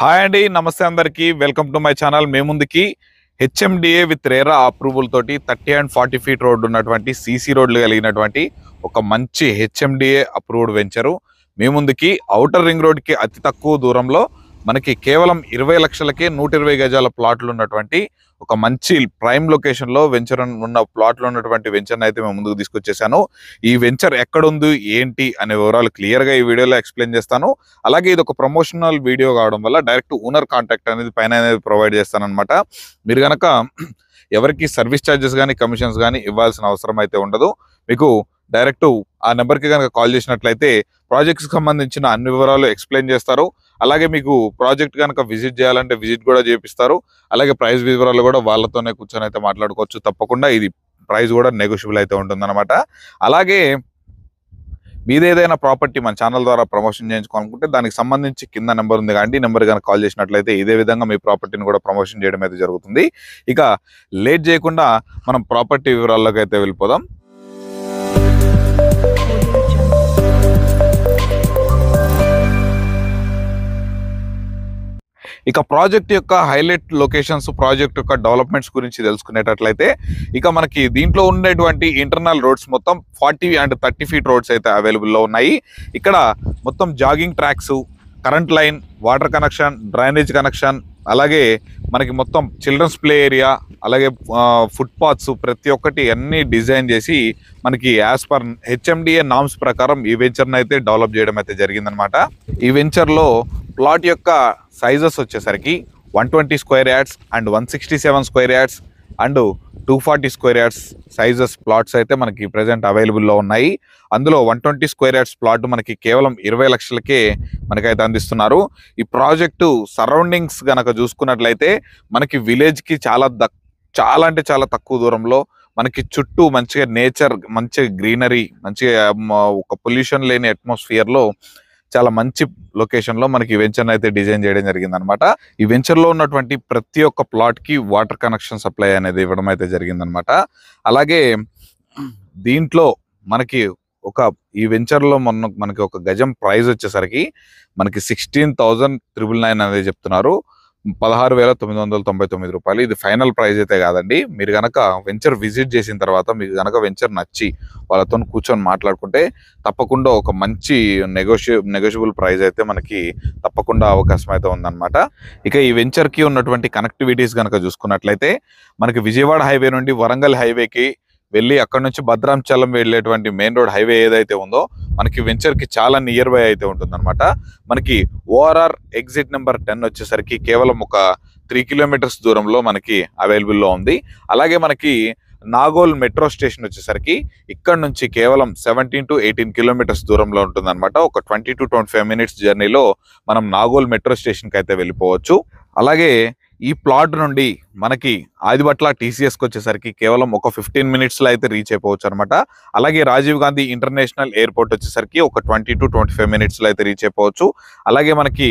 Hi అండి, నమస్తే అందరికీ. Welcome to my channel. మేము ముందుకి హెచ్ఎండిఏ విత్ రేరా అప్రూవల్ తోటి 30 and 40 feet రోడ్డు ఉన్నటువంటి సీసీ రోడ్లు కలిగినటువంటి ఒక మంచి హెచ్ఎండిఏ అప్రూవ్డ్ వెంచరు మేము ముందుకి ఔటర్ రింగ్ రోడ్కి అతి తక్కువ దూరంలో మనకి కేవలం 20 లక్షలకే 120 గజాల ప్లాట్లు ఉన్నటువంటి ఒక మంచి ప్రైమ్ లొకేషన్ లో వెంచర్ ఉన్న ప్లాట్లు ఉన్నటువంటి వెంచర్ అయితే మేము ముందుకు తీసుకొచ్చేసాను. ఈ వెంచర్ ఎక్కడ ఉంది ఏంటి అనే వివరాలు క్లియర్ గా ఈ వీడియోలో ఎక్స్ప్లెయిన్ చేస్తాను. అలాగే ఇది ఒక ప్రమోషనల్ వీడియో కావడం వల్ల డైరెక్ట్ ఓనర్ కాంటాక్ట్ అనేది పైన ప్రొవైడ్ చేస్తాను అనమాట. మీరు కనుక ఎవరికి సర్వీస్ ఛార్జెస్ కానీ కమిషన్స్ కానీ ఇవ్వాల్సిన అవసరం అయితే ఉండదు. మీకు డైరెక్ట్ ఆ నెంబర్కి కనుక కాల్ చేసినట్లయితే ప్రాజెక్ట్స్ సంబంధించిన అన్ని వివరాలు ఎక్స్ప్లెయిన్ చేస్తారు. అలాగే మీకు ప్రాజెక్ట్ కనుక విజిట్ చేయాలంటే విజిట్ కూడా చేపిస్తారు. అలాగే ప్రైస్ వివరాలు కూడా వాళ్ళతోనే కూర్చొని అయితే మాట్లాడుకోవచ్చు. తప్పకుండా ఇది ప్రైస్ కూడా నెగోషియబుల్ అయితే ఉంటుందన్నమాట. అలాగే మీది ఏదైనా ప్రాపర్టీ మన ఛానల్ ద్వారా ప్రమోషన్ చేయించుకోవాలనుకుంటే దానికి సంబంధించి కింద నెంబర్ ఉంది కానీ నెంబర్ కనుక కాల్ చేసినట్లయితే ఇదే విధంగా మీ ప్రాపర్టీని కూడా ప్రమోషన్ చేయడం అయితే జరుగుతుంది. ఇక లేట్ చేయకుండా మనం ప్రాపర్టీ వివరాల్లోకి అయితే వెళ్ళిపోదాం. ఇక ప్రాజెక్ట్ యొక్క హైలైట్ లొకేషన్స్, ప్రాజెక్ట్ యొక్క డెవలప్మెంట్స్ గురించి తెలుసుకునేటట్లయితే ఇక మనకి దీంట్లో ఉండేటువంటి ఇంటర్నల్ రోడ్స్ మొత్తం 40 and 30 feet రోడ్స్ అయితే అవైలబుల్లో ఉన్నాయి. ఇక్కడ మొత్తం jogging tracks, current line, water connection, drainage connection, అలాగే మనకి మొత్తం చిల్డ్రన్స్ ప్లే ఏరియా, అలాగే ఫుట్పాత్స్ ప్రతి ఒక్కటి అన్ని డిజైన్ చేసి మనకి యాజ్ పర్ హెచ్ఎండిఏ నామ్స్ ప్రకారం ఈ వెంచర్ని అయితే డెవలప్ చేయడం అయితే జరిగిందనమాట. ఈ వెంచర్లో ప్లాట్ యొక్క సైజెస్ వచ్చేసరికి 120 square yards and 167 square yards and 240 square yards sizes plots అయితే మనకి ప్రజెంట్ అవైలబుల్లో ఉన్నాయి. అందులో 120 square yards ప్లాట్ మనకి కేవలం 20 లక్షలకే మనకైతే అందిస్తున్నారు. ఈ ప్రాజెక్టు సరౌండింగ్స్ కనుక చూసుకున్నట్లయితే మనకి విలేజ్కి చాలా అంటే చాలా తక్కువ దూరంలో మనకి చుట్టూ మంచిగా నేచర్, మంచిగా గ్రీనరీ, మంచిగా ఒక పొల్యూషన్ లేని అట్మాస్ఫియర్లో చాలా మంచి లొకేషన్లో మనకి వెంచర్ అయితే డిజైన్ చేయడం జరిగింది అనమాట. ఈ వెంచర్లో ఉన్నటువంటి ప్రతి ఒక్క ప్లాట్కి వాటర్ కనెక్షన్ సప్లై అనేది ఇవ్వడం అయితే జరిగిందనమాట. అలాగే దీంట్లో మనకి ఈ వెంచర్లో మనకి ఒక గజం ప్రైస్ వచ్చేసరికి మనకి 16,999 అనేది చెప్తున్నారు. 16,999 రూపాయలు. ఇది ఫైనల్ ప్రైస్ అయితే కాదండి. మీరు కనుక వెంచర్ విజిట్ చేసిన తర్వాత మీకు కనుక వెంచర్ నచ్చి వాళ్ళతో కూర్చొని మాట్లాడుకుంటే తప్పకుండా ఒక మంచి నెగోషియబుల్ ప్రైస్ అయితే మనకి తప్పకుండా అవకాశం అయితే ఉందన్నమాట. ఇక ఈ వెంచర్కి ఉన్నటువంటి కనెక్టివిటీస్ కనుక చూసుకున్నట్లయితే మనకి విజయవాడ హైవే నుండి వరంగల్ హైవేకి వెళ్ళి అక్కడ నుంచి భద్రాచలం వెళ్ళేటువంటి మెయిన్ రోడ్ హైవే ఏదైతే ఉందో మనకి వెంచర్కి చాలా నియర్ బై అయితే ఉంటుందన్నమాట. మనకి ఓఆర్ఆర్ ఎగ్జిట్ నెంబర్ 10 వచ్చేసరికి కేవలం ఒక 3 kilometers దూరంలో మనకి అవైలబుల్లో ఉంది. అలాగే మనకి నాగోల్ మెట్రో స్టేషన్ వచ్చేసరికి ఇక్కడ నుంచి కేవలం 17 to 18 kilometers దూరంలో ఉంటుందన్నమాట. ఒక 20 to 25 minutes జర్నీలో మనం నాగోల్ మెట్రో స్టేషన్కి అయితే వెళ్ళిపోవచ్చు. అలాగే ఈ ప్లాట్ నుండి మనకి ఆదిబట్ల టీసీఎస్కి వచ్చేసరికి కేవలం ఒక 15 minutesలో అయితే రీచ్ అయిపోవచ్చు అనమాట. అలాగే రాజీవ్ గాంధీ ఇంటర్నేషనల్ ఎయిర్పోర్ట్ వచ్చేసరికి ఒక 20 to 25 minutesలో అయితే రీచ్ అయిపోవచ్చు. అలాగే మనకి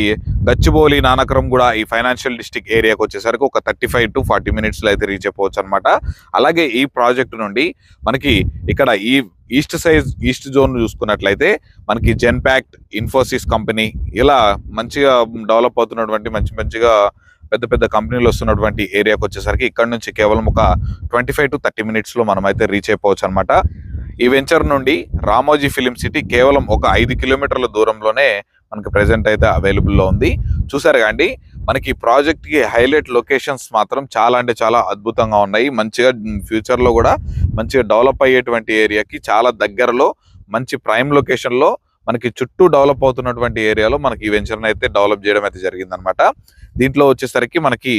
గచ్చిబౌలి, నానక్రమ్ కూడా ఈ ఫైనాన్షియల్ డిస్ట్రిక్ట్ ఏరియాకి వచ్చేసరికి ఒక 35 to 40 minutesలో అయితే రీచ్ అయిపోవచ్చు అనమాట. అలాగే ఈ ప్రాజెక్ట్ నుండి మనకి ఇక్కడ ఈ ఈస్ట్ జోన్ చూసుకున్నట్లయితే మనకి జెన్పాక్ట్, ఇన్ఫోసిస్ కంపెనీ ఇలా మంచిగా డెవలప్ అవుతున్నటువంటి మంచిగా పెద్ద కంపెనీలు వస్తున్నటువంటి ఏరియాకి వచ్చేసరికి ఇక్కడ నుంచి కేవలం ఒక 25 to 30 minutesలో మనం అయితే రీచ్ అయిపోవచ్చు అనమాట. ఈ వెంచర్ నుండి రామోజీ ఫిలిం సిటీ కేవలం ఒక 5 kilometers దూరంలోనే మనకి ప్రెసెంట్ అయితే అవైలబుల్లో ఉంది. చూసారు కాండి, మనకి ప్రాజెక్ట్కి హైలైట్ లొకేషన్స్ మాత్రం చాలా అంటే చాలా అద్భుతంగా ఉన్నాయి. మంచిగా ఫ్యూచర్లో కూడా మంచిగా డెవలప్ అయ్యేటువంటి ఏరియాకి చాలా దగ్గరలో మంచి ప్రైమ్ లొకేషన్లో మనకి చుట్టూ డెవలప్ అవుతున్నటువంటి ఏరియాలో మనకి ఈ వెంచర్ని అయితే డెవలప్ చేయడం అయితే జరిగిందనమాట. దీంట్లో వచ్చేసరికి మనకి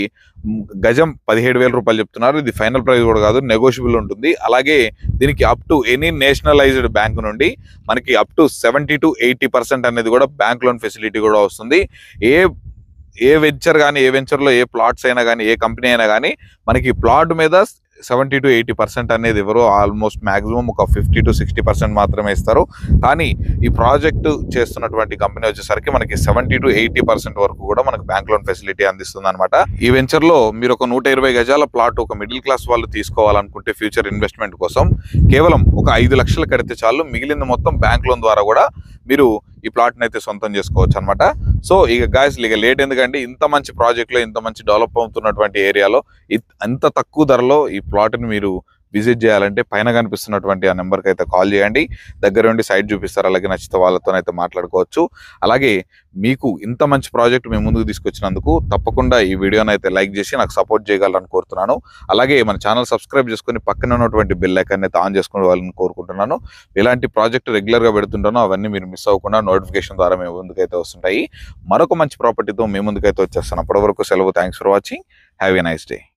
గజం 17,000 రూపాయలు చెప్తున్నారు. ఇది ఫైనల్ ప్రైస్ కూడా కాదు, నెగోషియబుల్ ఉంటుంది. అలాగే దీనికి up to any nationalised bank నుండి మనకి అప్ టు 70 to 80% అనేది కూడా బ్యాంక్ లోన్ ఫెసిలిటీ కూడా వస్తుంది. ఏ వెంచర్ కానీ, ఏ వెంచర్లో ఏ ప్లాట్స్ అయినా కానీ, ఏ కంపెనీ అయినా కానీ మనకి ప్లాట్ మీద 70 to 80% అనేది ఎవరు ఆల్మోస్ట్ మ్యాక్సిమం ఒక 50 to 60% మాత్రమే ఇస్తారు. కానీ ఈ ప్రాజెక్టు చేస్తున్నటువంటి కంపెనీ వచ్చేసరికి మనకి 70 to 80% వరకు కూడా మనకి బ్యాంక్ లోన్ ఫెసిలిటీ అందిస్తుంది అనమాట. ఈ వెంచర్ లో మీరు ఒక 120 గజాల ప్లాట్ ఒక మిడిల్ క్లాస్ వాళ్ళు తీసుకోవాలనుకుంటే ఫ్యూచర్ ఇన్వెస్ట్మెంట్ కోసం కేవలం ఒక 5 లక్షలు కడితే చాలు. మిగిలింది మొత్తం బ్యాంక్ లోన్ ద్వారా కూడా మీరు ఈ ప్లాట్ని అయితే సొంతం చేసుకోవచ్చు అనమాట. సో ఇక గాయస్ ఇక లేట్ ఎందుకండి, ఇంత మంచి ప్రాజెక్ట్లో ఇంత మంచి డెవలప్ అవుతున్నటువంటి ఏరియాలో అంత తక్కువ ధరలో ఈ ప్లాట్ని మీరు విజిట్ చేయాలంటే పైన కనిపిస్తున్నటువంటి ఆ నెంబర్కి అయితే కాల్ చేయండి. దగ్గర ఉండి సైట్ చూపిస్తారు, అలాగే నచ్చితే వాళ్ళతోనైతే మాట్లాడుకోవచ్చు. అలాగే మీకు ఇంత మంచి ప్రాజెక్ట్ మేము ముందుకు తీసుకొచ్చినందుకు తప్పకుండా ఈ వీడియోని అయితే లైక్ చేసి నాకు సపోర్ట్ చేయగలరని కోరుతున్నాను. అలాగే మన ఛానల్ సబ్స్క్రైబ్ చేసుకుని పక్కన ఉన్నటువంటి బెల్ ఐకాన్ అయితే ఆన్ చేసుకునే వాళ్ళని కోరుకుంటున్నాను. ఇలాంటి ప్రాజెక్ట్ రెగ్యులర్గా పెడుతుంటానో అవన్నీ మీరు మిస్ అవ్వకుండా నోటిఫికేషన్ ద్వారా మేము ముందుకైతే వస్తుంటాయి. మరొక మంచి ప్రాపర్టీతో మేము ముందుకైతే వచ్చేస్తాను. అప్పటి వరకు సెలవు. Thanks for watching. Have a nice day.